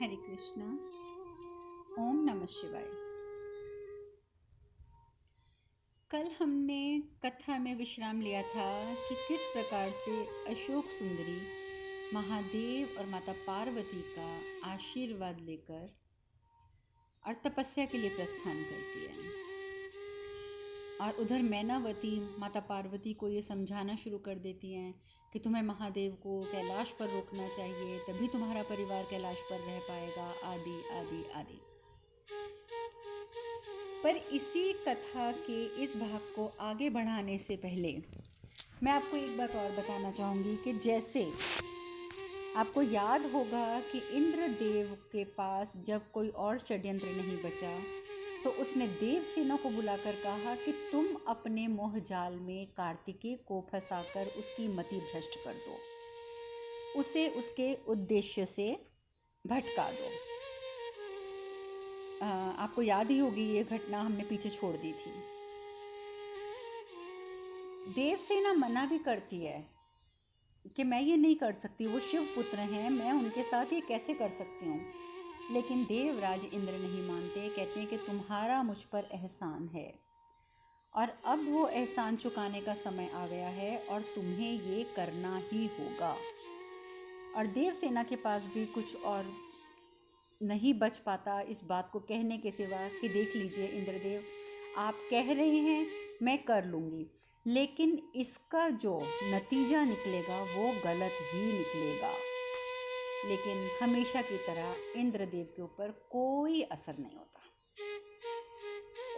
हरे कृष्णा। ओम नमः शिवाय। कल हमने कथा में विश्राम लिया था कि किस प्रकार से अशोक सुंदरी महादेव और माता पार्वती का आशीर्वाद लेकर और तपस्या के लिए प्रस्थान करती है। और उधर मैनावती माता पार्वती को ये समझाना शुरू कर देती हैं कि तुम्हें महादेव को कैलाश पर रोकना चाहिए, तभी तुम्हारा परिवार कैलाश पर रह पाएगा, आदि आदि आदि। पर इसी कथा के इस भाग को आगे बढ़ाने से पहले मैं आपको एक बात और बताना चाहूँगी कि जैसे आपको याद होगा कि इंद्रदेव के पास जब कोई और षड्यंत्र नहीं बचा तो उसने देवसेना को बुलाकर कहा कि तुम अपने मोह जाल में कार्तिकेय को फंसाकर उसकी मति भ्रष्ट कर दो, उसे उसके उद्देश्य से भटका दो। आपको याद ही होगी ये घटना हमने पीछे छोड़ दी थी। देवसेना मना भी करती है कि मैं ये नहीं कर सकती, वो शिव पुत्र हैं, मैं उनके साथ ये कैसे कर सकती हूँ। लेकिन देवराज इंद्र नहीं मानते, कहते हैं कि तुम्हारा मुझ पर एहसान है और अब वो एहसान चुकाने का समय आ गया है और तुम्हें ये करना ही होगा। और देवसेना के पास भी कुछ और नहीं बच पाता इस बात को कहने के सिवा कि देख लीजिए इंद्रदेव, आप कह रहे हैं मैं कर लूँगी, लेकिन इसका जो नतीजा निकलेगा वो गलत ही निकलेगा। लेकिन हमेशा की तरह इंद्रदेव के ऊपर कोई असर नहीं होता।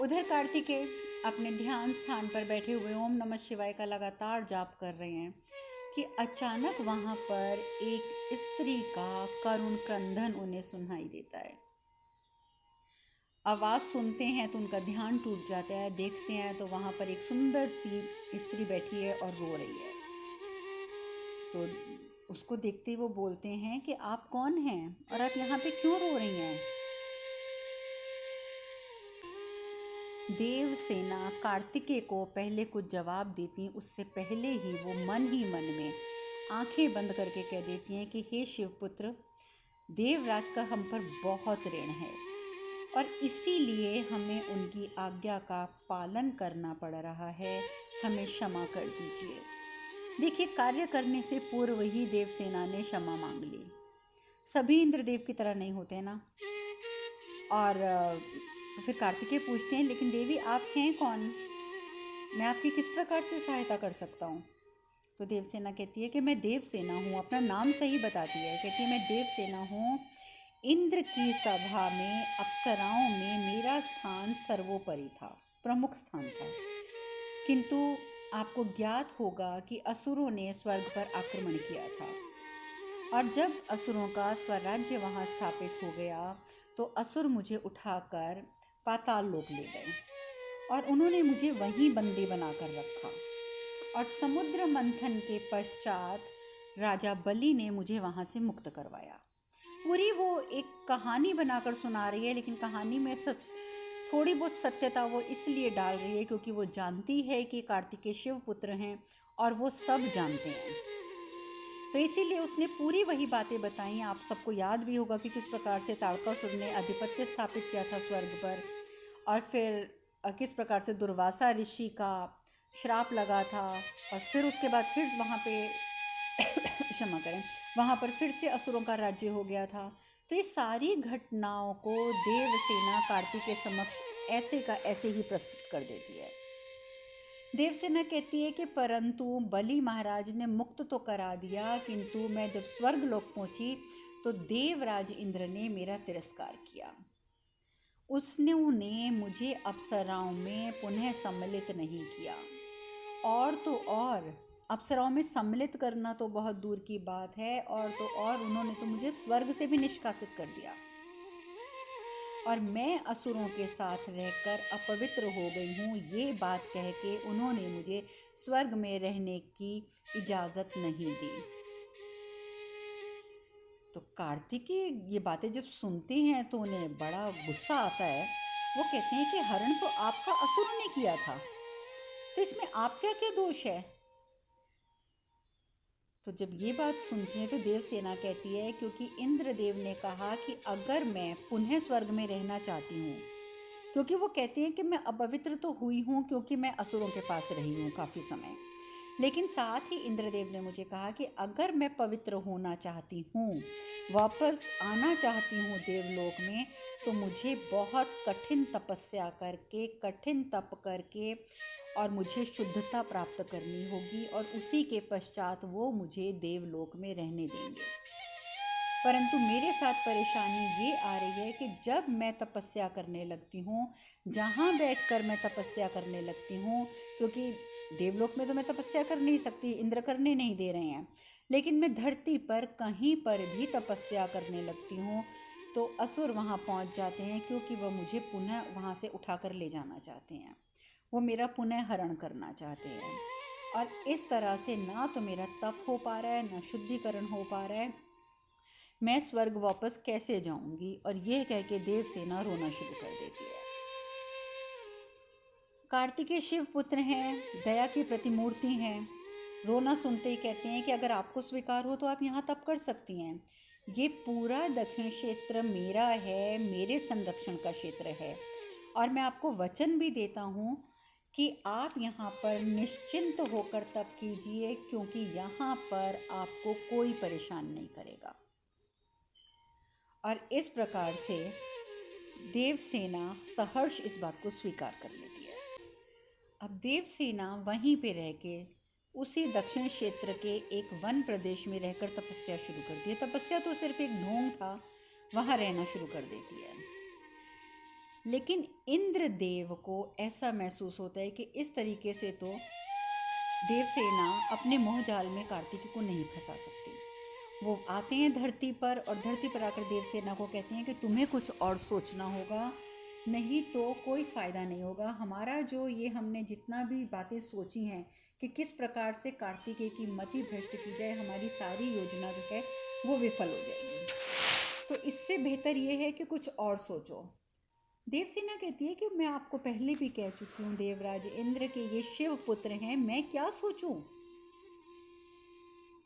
उधर कार्तिकेय अपने ध्यान स्थान पर बैठे हुए ओम नमः शिवाय का लगातार जाप कर रहे हैं कि अचानक वहाँ पर एक स्त्री का करुण क्रंदन उन्हें सुनाई देता है। आवाज़ सुनते हैं तो उनका ध्यान टूट जाता है, देखते हैं तो वहाँ पर एक सुंदर सी स्त्री बैठी है और रो रही है। तो उसको देखते ही वो बोलते हैं कि आप कौन हैं और आप यहाँ पे क्यों रो रही हैं। देवसेना कार्तिकेय को पहले कुछ जवाब देती, उससे पहले ही वो मन ही मन में आंखें बंद करके कह देती हैं कि हे शिवपुत्र, देवराज का हम पर बहुत ऋण है और इसीलिए हमें उनकी आज्ञा का पालन करना पड़ रहा है, हमें क्षमा कर दीजिए। देखिए, कार्य करने से पूर्व ही देवसेना ने क्षमा मांग ली। सभी इंद्रदेव की तरह नहीं होते ना। और तो फिर कार्तिकेय पूछते हैं, लेकिन देवी आप हैं कौन, मैं आपकी किस प्रकार से सहायता कर सकता हूँ। तो देवसेना कहती है कि मैं देवसेना हूँ, अपना नाम सही बताती है, कहती है मैं देवसेना हूँ। इंद्र की सभा में अप्सराओं में मेरा स्थान सर्वोपरि था, प्रमुख स्थान था, किंतु आपको ज्ञात होगा कि असुरों ने स्वर्ग पर आक्रमण किया था और जब असुरों का स्वराज्य वहाँ स्थापित हो गया तो असुर मुझे उठाकर पाताल लोक ले गए और उन्होंने मुझे वहीं बंदी बनाकर रखा और समुद्र मंथन के पश्चात राजा बलि ने मुझे वहाँ से मुक्त करवाया। पूरी वो एक कहानी बनाकर सुना रही है, लेकिन कहानी में थोड़ी बहुत सत्यता वो इसलिए डाल रही है क्योंकि वो जानती है कि कार्तिकेय शिव पुत्र हैं और वो सब जानते हैं, तो इसीलिए उसने पूरी वही बातें बताई। आप सबको याद भी होगा कि किस प्रकार से तारकासुर ने आधिपत्य स्थापित किया था स्वर्ग पर और फिर किस प्रकार से दुर्वासा ऋषि का श्राप लगा था और फिर उसके बाद फिर वहाँ पे क्षमा करें, वहाँ पर फिर से असुरों का राज्य हो गया था। तो ये सारी घटनाओं को देवसेना कार्तिक के समक्ष ऐसे का ऐसे ही प्रस्तुत कर देती है। देवसेना कहती है कि परंतु बलि महाराज ने मुक्त तो करा दिया, किंतु मैं जब स्वर्ग लोक पहुंची तो देवराज इंद्र ने मेरा तिरस्कार किया। उसने उन्हें मुझे अप्सराओं में पुनः सम्मिलित नहीं किया, और तो और अप्सराओं में सम्मिलित करना तो बहुत दूर की बात है, और तो और उन्होंने तो मुझे स्वर्ग से भी निष्कासित कर दिया और मैं असुरों के साथ रहकर अपवित्र हो गई हूँ, ये बात कह के उन्होंने मुझे स्वर्ग में रहने की इजाज़त नहीं दी। तो कार्तिकेय ये बातें जब सुनते हैं तो उन्हें बड़ा गुस्सा आता है। वो कहते हैं कि हरण तो आपका असुर ने किया था, तो इसमें आपका क्या दोष है। तो जब ये बात सुनती हैं तो देवसेना कहती है, क्योंकि इंद्रदेव ने कहा कि अगर मैं पुनः स्वर्ग में रहना चाहती हूँ, क्योंकि वो कहते हैं कि मैं अपवित्र तो हुई हूँ क्योंकि मैं असुरों के पास रही हूँ काफ़ी समय, लेकिन साथ ही इंद्रदेव ने मुझे कहा कि अगर मैं पवित्र होना चाहती हूँ, वापस आना चाहती हूँ देवलोक में, तो मुझे बहुत कठिन तपस्या करके, कठिन तप करके और मुझे शुद्धता प्राप्त करनी होगी, और उसी के पश्चात वो मुझे देवलोक में रहने देंगे। परंतु मेरे साथ परेशानी ये आ रही है कि जब मैं तपस्या करने लगती हूँ, जहाँ बैठकर मैं तपस्या करने लगती हूँ, क्योंकि देवलोक में तो मैं तपस्या कर नहीं सकती, इंद्र करने नहीं दे रहे हैं, लेकिन मैं धरती पर कहीं पर भी तपस्या करने लगती हूँ तो असुर वहाँ पहुँच जाते हैं, क्योंकि वह मुझे पुनः वहाँ से उठाकर ले जाना चाहते हैं, वो मेरा पुनः हरण करना चाहते हैं। और इस तरह से ना तो मेरा तप हो पा रहा है, ना शुद्धिकरण हो पा रहा है, मैं स्वर्ग वापस कैसे जाऊंगी। और यह कह के देवसेना रोना शुरू कर देती है। कार्तिकेय शिव पुत्र हैं, दया की प्रतिमूर्ति हैं। रोना सुनते ही कहते हैं कि अगर आपको स्वीकार हो तो आप यहाँ तप कर सकती हैं, ये पूरा दक्षिण क्षेत्र मेरा है, मेरे संरक्षण का क्षेत्र है, और मैं आपको वचन भी देता हूँ कि आप यहाँ पर निश्चिंत होकर तप कीजिए, क्योंकि यहाँ पर आपको कोई परेशान नहीं करेगा। और इस प्रकार से देवसेना सहर्ष इस बात को स्वीकार कर लेती है। अब देवसेना वहीं पे रह के उसी दक्षिण क्षेत्र के एक वन प्रदेश में रहकर तपस्या शुरू करती है। तपस्या तो सिर्फ एक ढोंग था, वहाँ रहना शुरू कर देती है। लेकिन इंद्रदेव को ऐसा महसूस होता है कि इस तरीके से तो देवसेना अपने मोह जाल में कार्तिक को नहीं फंसा सकती। वो आते हैं धरती पर, और धरती पर आकर देवसेना को कहते हैं कि तुम्हें कुछ और सोचना होगा, नहीं तो कोई फ़ायदा नहीं होगा। हमारा जो ये हमने जितना भी बातें सोची हैं कि किस प्रकार से कार्तिकेय की मति भ्रष्ट की जाए, हमारी सारी योजना जो है वो विफल हो जाएगी। तो इससे बेहतर ये है कि कुछ और सोचो। देवसेना कहती है कि मैं आपको पहले भी कह चुकी हूँ देवराज इंद्र के ये शिव पुत्र हैं, मैं क्या सोचूं।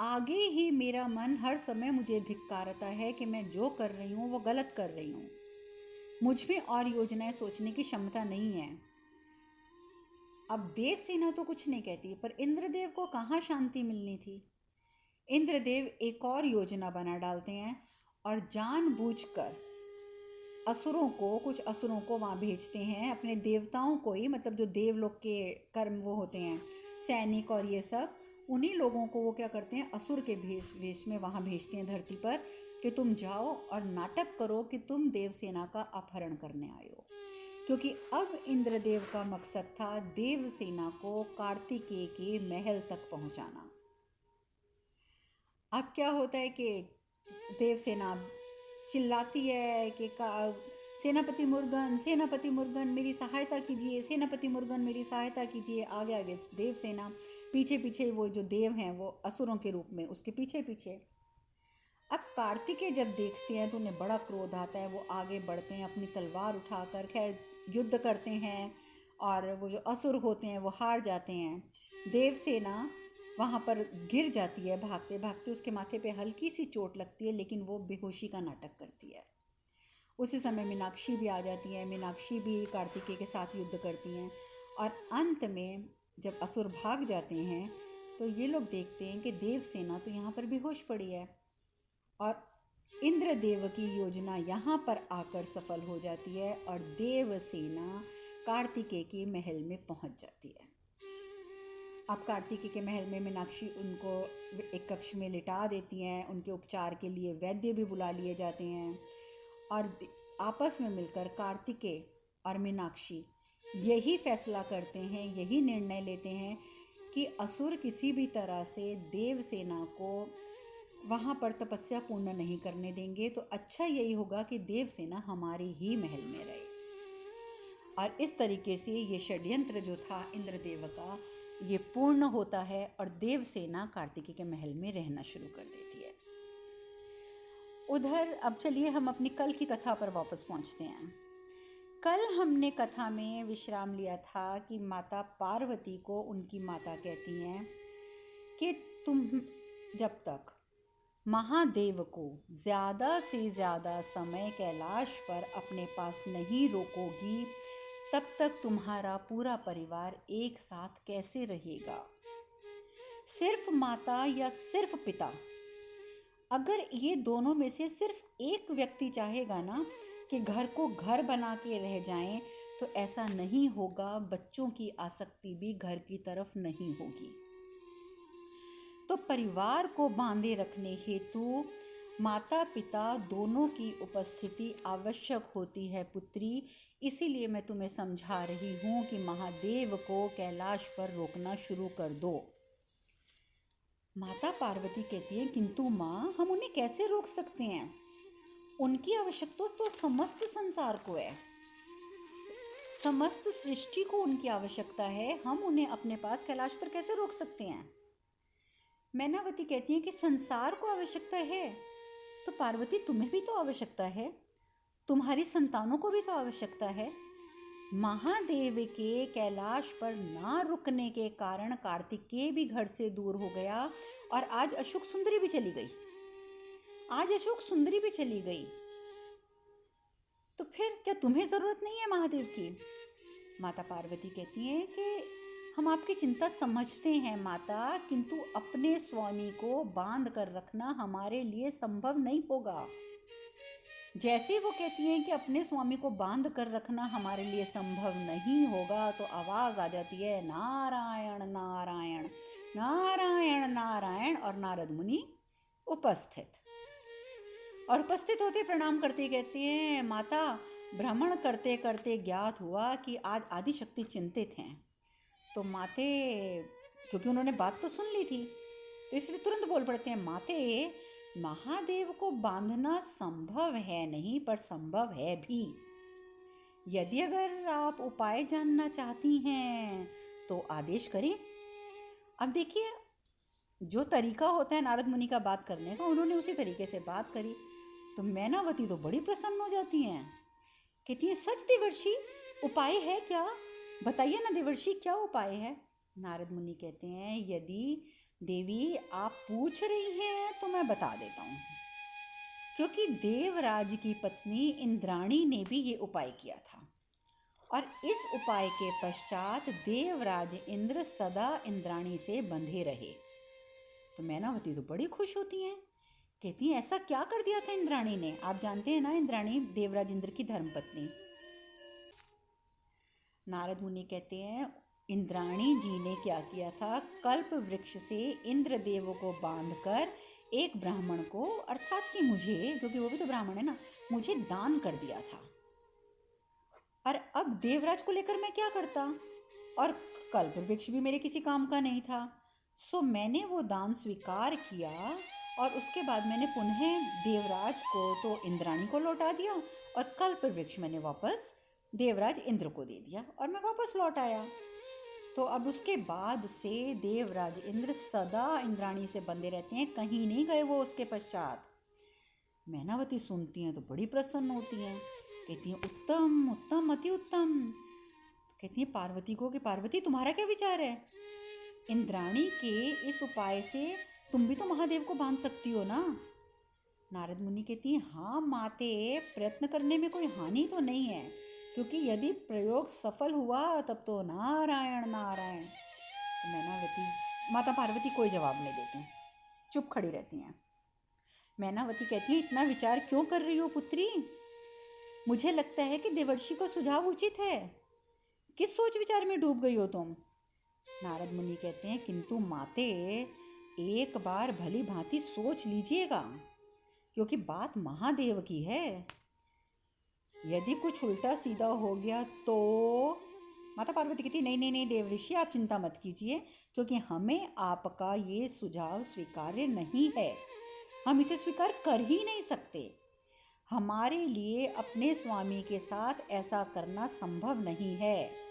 आगे ही मेरा मन हर समय मुझे धिक्कारता है कि मैं जो कर रही हूँ वो गलत कर रही हूँ, मुझ में और योजनाएं सोचने की क्षमता नहीं है। अब देवसेना तो कुछ नहीं कहती, पर इंद्रदेव को कहाँ शांति मिलनी थी। इंद्रदेव एक और योजना बना डालते हैं और जानबूझकर असुरों को, कुछ असुरों को वहाँ भेजते हैं, अपने देवताओं को ही, मतलब जो देवलोक के कर्म वो होते हैं सैनिक और ये सब, उन्हीं लोगों को वो क्या करते हैं, असुर के वेश में वहाँ भेजते हैं धरती पर कि तुम जाओ और नाटक करो कि तुम देवसेना का अपहरण करने आए हो। क्योंकि अब इंद्रदेव का मकसद था देवसेना को कार्तिकेय के महल तक पहुँचाना। अब क्या होता है कि देवसेना चिल्लाती है कि सेनापति मुर्गन, सेनापति मुर्गन मेरी सहायता कीजिए, सेनापति मुर्गन मेरी सहायता कीजिए। आगे आगे देवसेना, पीछे पीछे वो जो देव हैं वो असुरों के रूप में उसके पीछे पीछे। अब कार्तिकेय जब देखते हैं तो उन्हें बड़ा क्रोध आता है, वो आगे बढ़ते हैं अपनी तलवार उठाकर, खैर युद्ध करते हैं, और वो जो असुर होते हैं वो हार जाते हैं। देवसेना वहाँ पर गिर जाती है भागते भागते, उसके माथे पे हल्की सी चोट लगती है, लेकिन वो बेहोशी का नाटक करती है। उसी समय मीनाक्षी भी आ जाती हैं, मीनाक्षी भी कार्तिकेय के साथ युद्ध करती हैं, और अंत में जब असुर भाग जाते हैं तो ये लोग देखते हैं कि देवसेना तो यहाँ पर बेहोश पड़ी है, और इंद्रदेव की योजना यहाँ पर आकर सफल हो जाती है, और देवसेना कार्तिकेय के महल में पहुँच जाती है। अब कार्तिकेय के महल में मीनाक्षी उनको एक कक्ष में लिटा देती हैं, उनके उपचार के लिए वैद्य भी बुला लिए जाते हैं, और आपस में मिलकर कार्तिकेय और मीनाक्षी यही फैसला करते हैं, यही निर्णय लेते हैं कि असुर किसी भी तरह से देवसेना को वहाँ पर तपस्या पूर्ण नहीं करने देंगे, तो अच्छा यही होगा कि देवसेना हमारे ही महल में रहे। और इस तरीके से ये षड्यंत्र जो था इंद्रदेव का, ये पूर्ण होता है, और देवसेना कार्तिकेय के महल में रहना शुरू कर देती है। उधर अब चलिए हम अपनी कल की कथा पर वापस पहुंचते हैं। कल हमने कथा में विश्राम लिया था कि माता पार्वती को उनकी माता कहती हैं कि तुम जब तक महादेव को ज़्यादा से ज़्यादा समय कैलाश पर अपने पास नहीं रोकोगी, तब तक तुम्हारा पूरा परिवार एक साथ कैसे रहेगा? सिर्फ माता या सिर्फ पिता, अगर ये दोनों में से सिर्फ एक व्यक्ति चाहेगा ना कि घर को घर बना के रह जाएं, तो ऐसा नहीं होगा। बच्चों की आसक्ति भी घर की तरफ नहीं होगी। तो परिवार को बांधे रखने हेतु माता पिता दोनों की उपस्थिति आवश्यक होती है पुत्री। इसीलिए मैं तुम्हें समझा रही हूँ कि महादेव को कैलाश पर रोकना शुरू कर दो। माता पार्वती कहती है, किंतु माँ, हम उन्हें कैसे रोक सकते हैं? उनकी आवश्यकता तो समस्त संसार को है, समस्त सृष्टि को उनकी आवश्यकता है। हम उन्हें अपने पास कैलाश पर कैसे रोक सकते हैं? मैनावती कहती है कि संसार को आवश्यकता है तो पार्वती तुम्हें भी तो आवश्यकता है, तुम्हारी संतानों को भी तो आवश्यकता है। महादेव के कैलाश पर ना रुकने के कारण कार्तिकेय भी घर से दूर हो गया और आज अशोक सुंदरी भी चली गई। तो फिर क्या तुम्हें जरूरत नहीं है महादेव की? माता पार्वती कहती है कि हम आपकी चिंता समझते हैं माता, किंतु अपने स्वामी को बांध कर रखना हमारे लिए संभव नहीं होगा। जैसे वो कहती हैं कि अपने स्वामी को बांध कर रखना हमारे लिए संभव नहीं होगा, तो आवाज़ आ जाती है, नारायण नारायण नारायण नारायण। और नारद मुनि उपस्थित होते प्रणाम करते कहते हैं, माता, भ्रमण करते करते ज्ञात हुआ कि आज आदिशक्ति चिंतित हैं। तो माते, क्योंकि उन्होंने बात तो सुन ली थी, तो इसलिए तुरंत बोल पड़ते हैं, माते, महादेव को बांधना संभव है नहीं, पर संभव है भी। यदि अगर आप उपाय जानना चाहती हैं तो आदेश करें। अब देखिए, जो तरीका होता है नारद मुनि का बात करने का, उन्होंने उसी तरीके से बात करी। तो मैनावती तो बड़ी प्रसन्न हो जाती हैं, कहती हैं, सच देवर्षि, उपाय है क्या? बताइए ना देवर्षि, क्या उपाय है? नारद मुनि कहते हैं, यदि देवी आप पूछ रही हैं तो मैं बता देता हूँ, क्योंकि देवराज की पत्नी इंद्राणी ने भी ये उपाय किया था, और इस उपाय के पश्चात देवराज इंद्र सदा इंद्राणी से बंधे रहे। तो मैनावती तो बड़ी खुश होती हैं, कहती हैं, ऐसा क्या कर दिया था इंद्राणी ने? आप जानते हैं ना, इंद्राणी देवराज इंद्र की धर्मपत्नी। नारद मुनि कहते हैं, इंद्राणी जी ने क्या किया था, कल्प वृक्ष से इंद्रदेव को बांधकर एक ब्राह्मण को, अर्थात कि मुझे, क्योंकि वो भी तो ब्राह्मण है ना, मुझे दान कर दिया था। और अब देवराज को लेकर मैं क्या करता? और कल्प वृक्ष भी मेरे किसी काम का नहीं था। सो मैंने वो दान स्वीकार किया, और उसके बाद मैंने पुनः देवराज को तो इंद्राणी को लौटा दिया, और कल्प वृक्ष मैंने वापस देवराज इंद्र को दे दिया, और मैं वापस लौट आया। तो अब उसके बाद से देवराज इंद्र सदा इंद्राणी से बंधे रहते हैं, कहीं नहीं गए वो उसके पश्चात। मैनावती सुनती हैं तो बड़ी प्रसन्न होती हैं, कहती हैं, उत्तम उत्तम अति उत्तम। कहती हैं पार्वती को कि पार्वती, तुम्हारा क्या विचार है? इंद्राणी के इस उपाय से तुम भी तो महादेव को बांध सकती हो ना? नारद मुनि कहती हैं, हाँ माते, प्रयत्न करने में कोई हानि तो नहीं है, क्योंकि यदि प्रयोग सफल हुआ तब तो नारायण नारायण। तो मैनावती, माता पार्वती कोई जवाब नहीं देती, चुप खड़ी रहती हैं। मैनावती कहती है, इतना विचार क्यों कर रही हो पुत्री? मुझे लगता है कि देवर्षि को सुझाव उचित है। किस सोच विचार में डूब गई हो तुम? नारद मुनि कहते हैं, किंतु माते, एक बार भली भांति सोच लीजिएगा, क्योंकि बात महादेव की है। यदि कुछ उल्टा सीधा हो गया तो? माता पार्वती कहती, नहीं नहीं नहीं देवऋषि, आप चिंता मत कीजिए, क्योंकि हमें आपका ये सुझाव स्वीकार्य नहीं है, हम इसे स्वीकार कर ही नहीं सकते। हमारे लिए अपने स्वामी के साथ ऐसा करना संभव नहीं है।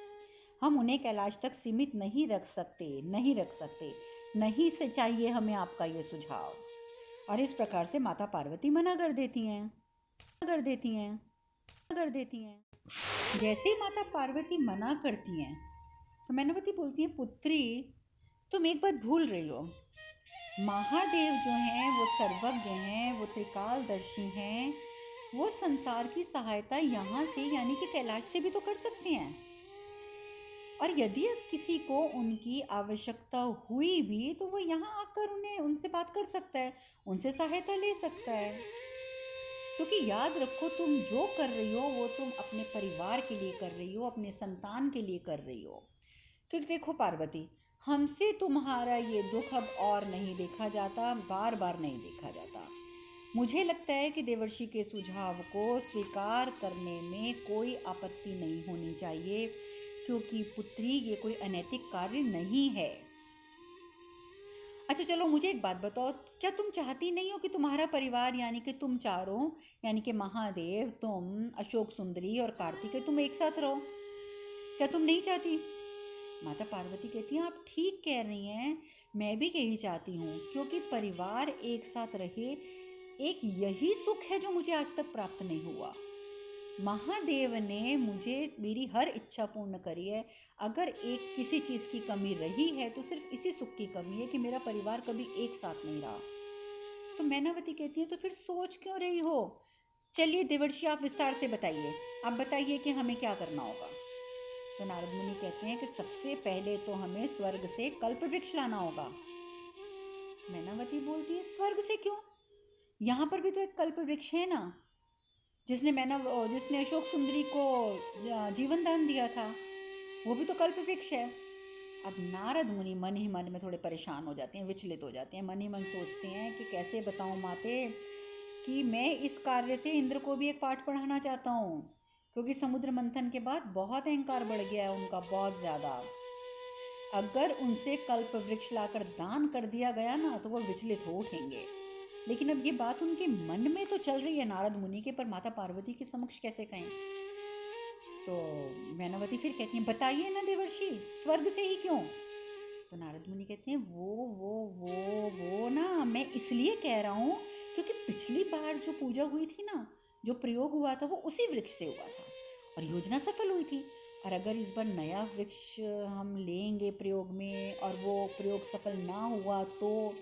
हम उन्हें कैलाश तक सीमित नहीं रख सकते, नहीं से चाहिए हमें आपका ये सुझाव। और इस प्रकार से माता पार्वती मना कर देती हैं। जैसे ही माता पार्वती मना करती हैं तो मैनावती बोलती हैं, पुत्री, तुम एक बात भूल रही हो, महादेव जो हैं वो सर्वज्ञ हैं, वो त्रिकालदर्शी हैं, वो संसार की सहायता यहाँ से यानी कि कैलाश से भी तो कर सकते हैं। और यदि किसी को उनकी आवश्यकता हुई भी तो वो यहाँ आकर उन्हें उनसे बात कर सकता है, उनसे सहायता ले सकता है। क्योंकि याद रखो, तुम जो कर रही हो वो तुम अपने परिवार के लिए कर रही हो, अपने संतान के लिए कर रही हो। क्योंकि देखो पार्वती, हमसे तुम्हारा ये दुख अब और नहीं देखा जाता, बार बार नहीं देखा जाता। मुझे लगता है कि देवर्षि के सुझाव को स्वीकार करने में कोई आपत्ति नहीं होनी चाहिए, क्योंकि पुत्री ये कोई अनैतिक कार्य नहीं है। अच्छा चलो, मुझे एक बात बताओ, क्या तुम चाहती नहीं हो कि तुम्हारा परिवार यानी कि तुम चारों, यानी कि महादेव, तुम, अशोक सुंदरी और कार्तिकेय, तुम एक साथ रहो? क्या तुम नहीं चाहती? माता पार्वती कहती हैं, आप ठीक कह रही हैं, मैं भी यही चाहती हूँ, क्योंकि परिवार एक साथ रहे, एक यही सुख है जो मुझे आज तक प्राप्त नहीं हुआ। महादेव ने मुझे मेरी हर इच्छा पूर्ण करी है। अगर एक किसी चीज़ की कमी रही है तो सिर्फ इसी सुख की कमी है कि मेरा परिवार कभी एक साथ नहीं रहा। तो मैनावती कहती है, तो फिर सोच क्यों रही हो? चलिए देवर्षि, आप विस्तार से बताइए, आप बताइए कि हमें क्या करना होगा। तो नारद मुनि कहते हैं कि सबसे पहले तो हमें स्वर्ग से कल्प वृक्ष लाना होगा। मैनावती बोलती है, स्वर्ग से क्यों? यहाँ पर भी तो एक कल्प वृक्ष है ना, जिसने अशोक सुंदरी को जीवन दान दिया था, वो भी तो कल्प वृक्ष है। अब नारद मुनि मन ही मन में थोड़े परेशान हो जाते हैं, विचलित हो जाते हैं, मन ही मन सोचते हैं कि कैसे बताऊं माते कि मैं इस कार्य से इंद्र को भी एक पाठ पढ़ाना चाहता हूँ, क्योंकि समुद्र मंथन के बाद बहुत अहंकार बढ़ गया है उनका, बहुत ज़्यादा। अगर उनसे कल्प वृक्ष लाकर दान कर दिया गया ना तो वो विचलित हो उठेंगे। लेकिन अब ये बात उनके मन में तो चल रही है नारद मुनि के, पर माता पार्वती के समक्ष कैसे कहें? तो मैनावती फिर कहती हैं, बताइए ना देवर्षि, स्वर्ग से ही क्यों? तो नारद मुनि कहते हैं, वो ना मैं इसलिए कह रहा हूँ क्योंकि पिछली बार जो पूजा हुई थी ना, जो प्रयोग हुआ था, वो उसी वृक्ष से हुआ था और योजना सफल हुई थी। और अगर इस बार नया वृक्ष हम लेंगे प्रयोग में और वो प्रयोग सफल ना हुआ तो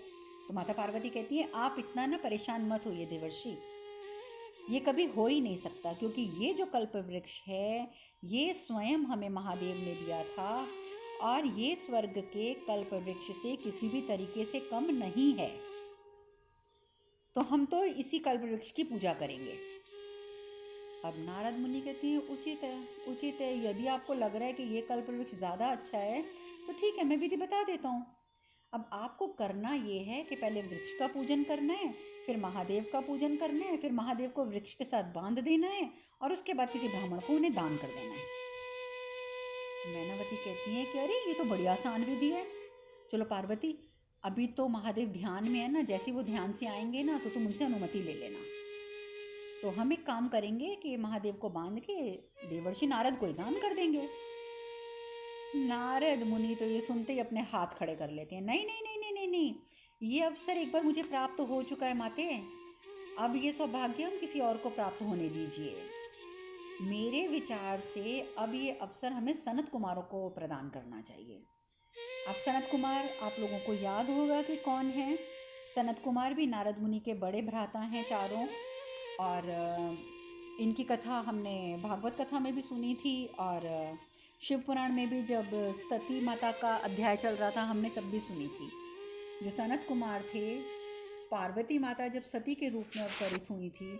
माता पार्वती कहती है, आप इतना ना परेशान मत होइए देवर्षि, ये कभी हो ही नहीं सकता, क्योंकि ये जो कल्प वृक्ष है ये स्वयं हमें महादेव ने दिया था और ये स्वर्ग के कल्प वृक्ष से किसी भी तरीके से कम नहीं है। तो हम तो इसी कल्प वृक्ष की पूजा करेंगे। अब नारद मुनि कहती हैं, उचित है, यदि आपको लग रहा है कि ये कल्प वृक्ष ज़्यादा अच्छा है तो ठीक है, मैं विधि बता देता हूँ। अब आपको करना ये है कि पहले वृक्ष का पूजन करना है, फिर महादेव का पूजन करना है, फिर महादेव को वृक्ष के साथ बांध देना है और उसके बाद किसी ब्राह्मण को उन्हें दान कर देना है। तो मैनावती कहती हैं कि अरे ये तो बड़ी आसान विधि है। चलो पार्वती, अभी तो महादेव ध्यान में है ना, जैसे वो ध्यान से आएंगे ना तो तुम उनसे अनुमति ले लेना। तो हम एक काम करेंगे कि महादेव को बांध के देवर्षि नारद को ही दान कर देंगे। नारद मुनि तो ये सुनते ही अपने हाथ खड़े कर लेते हैं, नहीं नहीं नहीं नहीं नहीं नहीं, ये अवसर एक बार मुझे प्राप्त हो चुका है माते, अब ये सौभाग्य हम किसी और को प्राप्त होने दीजिए। मेरे विचार से अब ये अवसर हमें सनत कुमारों को प्रदान करना चाहिए। अब सनत कुमार आप लोगों को याद होगा कि कौन है। सनत कुमार भी नारद मुनि के बड़े भ्राता हैं चारों, और इनकी कथा हमने भागवत कथा में भी सुनी थी और शिव पुराण में भी जब सती माता का अध्याय चल रहा था हमने तब भी सुनी थी। जो सनत कुमार थे, पार्वती माता जब सती के रूप में अवतरित हुई थी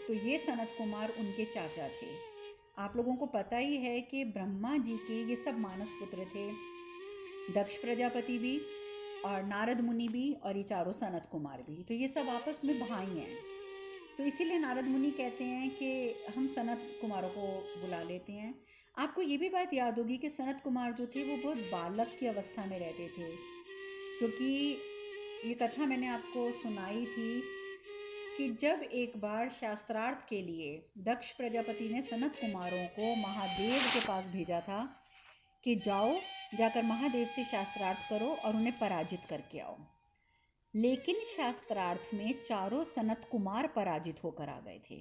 तो ये सनत कुमार उनके चाचा थे। आप लोगों को पता ही है कि ब्रह्मा जी के ये सब मानस पुत्र थे, दक्ष प्रजापति भी और नारद मुनि भी और ये चारों सनत कुमार भी, तो ये सब आपस में भाई हैं। तो इसीलिए नारद मुनि कहते हैं कि हम सनत कुमारों को बुला लेते हैं। आपको ये भी बात याद होगी कि सनत कुमार जो थे वो बहुत बालक की अवस्था में रहते थे, क्योंकि ये कथा मैंने आपको सुनाई थी कि जब एक बार शास्त्रार्थ के लिए दक्ष प्रजापति ने सनत कुमारों को महादेव के पास भेजा था कि जाओ, जाकर महादेव से शास्त्रार्थ करो और उन्हें पराजित करके आओ। लेकिन शास्त्रार्थ में चारों सनत कुमार पराजित होकर आ गए थे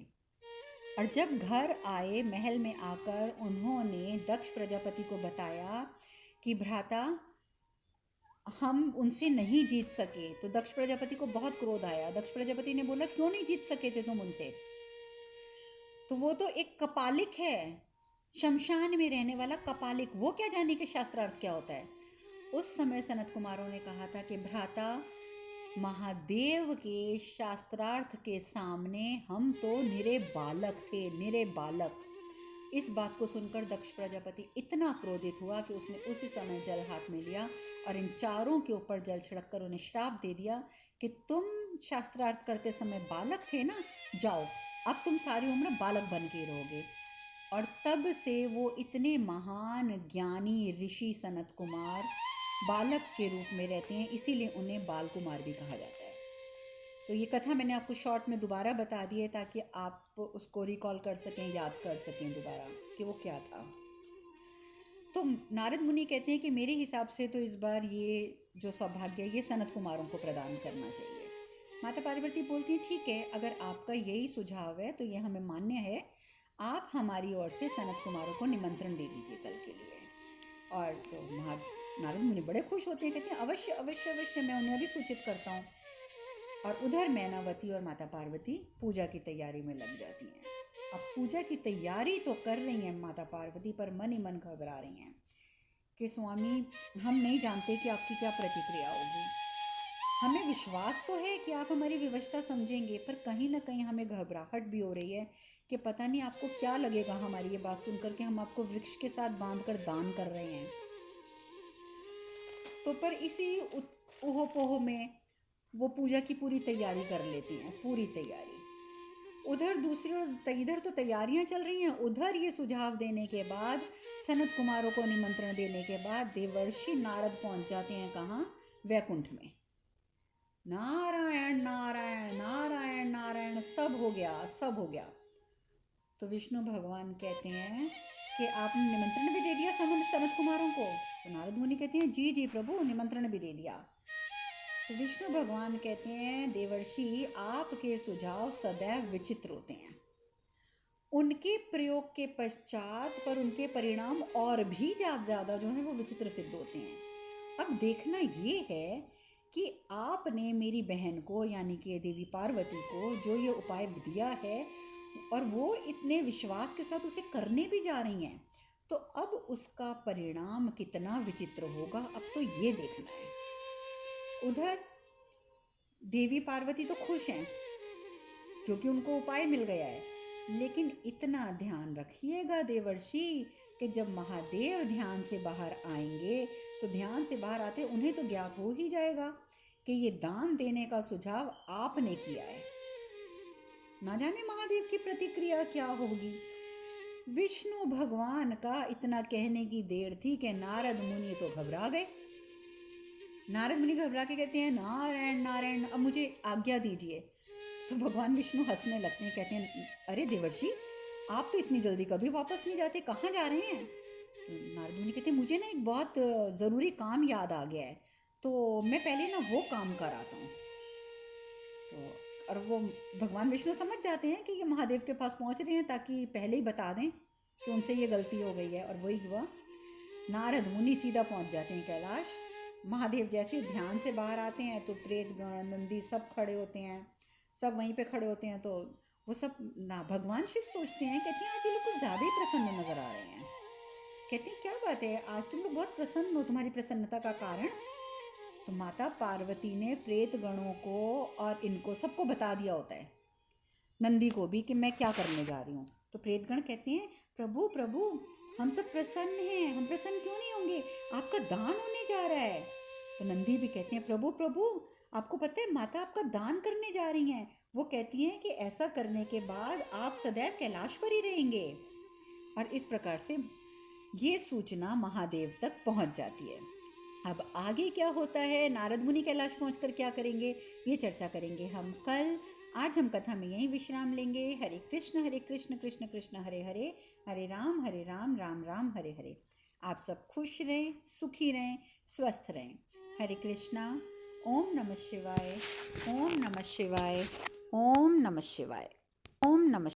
और जब घर आए, महल में आकर उन्होंने दक्ष प्रजापति को बताया कि भ्राता, हम उनसे नहीं जीत सके। तो दक्ष प्रजापति को बहुत क्रोध आया। दक्ष प्रजापति ने बोला, क्यों नहीं जीत सके थे तुम उनसे? तो वो तो एक कपालिक है, शमशान में रहने वाला कपालिक, वो क्या जाने कि शास्त्रार्थ क्या होता है। उस समय सनत कुमारों ने कहा था कि भ्राता, महादेव के शास्त्रार्थ के सामने हम तो निरे बालक थे, निरे बालक। इस बात को सुनकर दक्ष प्रजापति इतना क्रोधित हुआ कि उसने उसी समय जल हाथ में लिया और इन चारों के ऊपर जल छिड़क कर उन्हें श्राप दे दिया कि तुम शास्त्रार्थ करते समय बालक थे ना, जाओ अब तुम सारी उम्र बालक बन के रहोगे। और तब से वो इतने महान ज्ञानी ऋषि सनत कुमार बालक के रूप में रहते हैं, इसीलिए उन्हें बाल कुमार भी कहा जाता है। तो ये कथा मैंने आपको शॉर्ट में दोबारा बता दी है ताकि आप उसको रिकॉल कर सकें, याद कर सकें दोबारा कि वो क्या था। तो नारद मुनि कहते हैं कि मेरे हिसाब से तो इस बार ये जो सौभाग्य ये सनत कुमारों को प्रदान करना चाहिए। माता पार्वती बोलती हैं, ठीक है, अगर आपका यही सुझाव है तो ये हमें मान्य है, आप हमारी ओर से सनत कुमारों को निमंत्रण दे दीजिए कल के लिए। और तो नारद मुनि बड़े खुश होते हैं, कहते हैं अवश्य अवश्य अवश्य, मैं उन्हें अभी सूचित करता हूँ। और उधर मैनावती और माता पार्वती पूजा की तैयारी में लग जाती हैं। अब पूजा की तैयारी तो कर रही हैं माता पार्वती, पर मन ही मन घबरा रही हैं कि स्वामी, हम नहीं जानते कि आपकी क्या प्रतिक्रिया होगी। हमें विश्वास तो है कि आप हमारी व्यवस्था समझेंगे, पर कहीं ना कहीं हमें घबराहट भी हो रही है कि पता नहीं आपको क्या लगेगा हमारी ये बात सुनकर कि हम आपको वृक्ष के साथ बांधकर दान कर रहे हैं। तो पर इसी ओहो पोहो में वो पूजा की पूरी तैयारी कर लेती हैं, पूरी तैयारी। उधर इधर तो तैयारियां चल रही हैं, उधर ये सुझाव देने के बाद, सनत कुमारों को निमंत्रण देने के बाद देवर्षि नारद पहुंच जाते हैं कहाँ? वैकुंठ में। नारायण नारायण नारायण नारायण, सब हो गया, सब हो गया। तो विष्णु भगवान कहते हैं कि आपने निमंत्रण भी दे दिया सनत कुमारों को? तो नारद मुनि कहते हैं, जी जी प्रभु, निमंत्रण भी दे दिया। तो विष्णु भगवान कहते हैं, देवर्षि, आपके सुझाव सदैव विचित्र होते हैं। उनके प्रयोग के पश्चात पर उनके परिणाम और भी ज़्यादा जो है वो विचित्र सिद्ध होते हैं। अब देखना ये है कि आपने मेरी बहन को, यानी कि देवी पार्वती को, जो ये उपाय दिया है और वो इतने विश्वास के साथ उसे करने भी जा रही हैं, तो अब उसका परिणाम कितना विचित्र होगा, अब तो ये देखना है। उधर देवी पार्वती तो खुश हैं क्योंकि उनको उपाय मिल गया है, लेकिन इतना ध्यान रखिएगा देवर्षि कि जब महादेव ध्यान से बाहर आएंगे तो ध्यान से बाहर आते उन्हें तो ज्ञात हो ही जाएगा कि ये दान देने का सुझाव आपने किया है। ना जाने महादेव की प्रतिक्रिया क्या होगी। विष्णु भगवान का इतना कहने की देर थी कि नारद मुनि तो घबरा गए। नारद मुनि घबरा के कहते हैं, नारायण नारायण, अब मुझे आज्ञा दीजिए। तो भगवान विष्णु हंसने लगते हैं, कहते हैं, अरे देवर्षि, आप तो इतनी जल्दी कभी वापस नहीं जाते, कहाँ जा रहे हैं? तो नारद मुनि कहते हैं, मुझे ना एक बहुत ज़रूरी काम याद आ गया है, तो मैं पहले ना वो काम कराता हूँ। तो और वो भगवान विष्णु समझ जाते हैं कि ये महादेव के पास पहुँच रहे हैं ताकि पहले ही बता दें कि उनसे ये गलती हो गई है, और वही हुआ। नारद मुनि सीधा पहुँच जाते हैं कैलाश। महादेव जैसे ध्यान से बाहर आते हैं तो प्रेत गण, नंदी सब खड़े होते हैं, सब वहीं पे खड़े होते हैं। तो वो सब ना भगवान शिव सोचते हैं, कहते हैं आज ये लोग कुछ ज़्यादा ही प्रसन्न नज़र आ रहे हैं। कहते हैं, क्या बात है, आज तुम लोग बहुत प्रसन्न हो, तुम्हारी प्रसन्नता का कारण? तो माता पार्वती ने प्रेत गणों को और इनको सबको बता दिया होता है, नंदी को भी, कि मैं क्या करने जा रही हूँ। तो प्रेतगण कहते हैं, प्रभु प्रभु, हम सब प्रसन्न हैं, हम प्रसन्न क्यों नहीं होंगे, आपका दान होने जा रहा है। तो नंदी भी कहते हैं, प्रभु प्रभु, आपको पता है माता आपका दान करने जा रही हैं। वो कहती हैं कि ऐसा करने के बाद आप सदैव कैलाश पर ही रहेंगे। और इस प्रकार से ये सूचना महादेव तक पहुंच जाती है। अब आगे क्या होता है, नारद मुनि कैलाश पहुंचकर क्या करेंगे, ये चर्चा करेंगे हम कल। आज हम कथा में यहीं विश्राम लेंगे। हरे कृष्ण कृष्ण कृष्ण हरे हरे, हरे राम राम राम हरे हरे। आप सब खुश रहें, सुखी रहें, स्वस्थ रहें। हरे कृष्णा। ओम नमः शिवाय, ओम नमः शिवाय, ओम नमः शिवाय, ओम नमः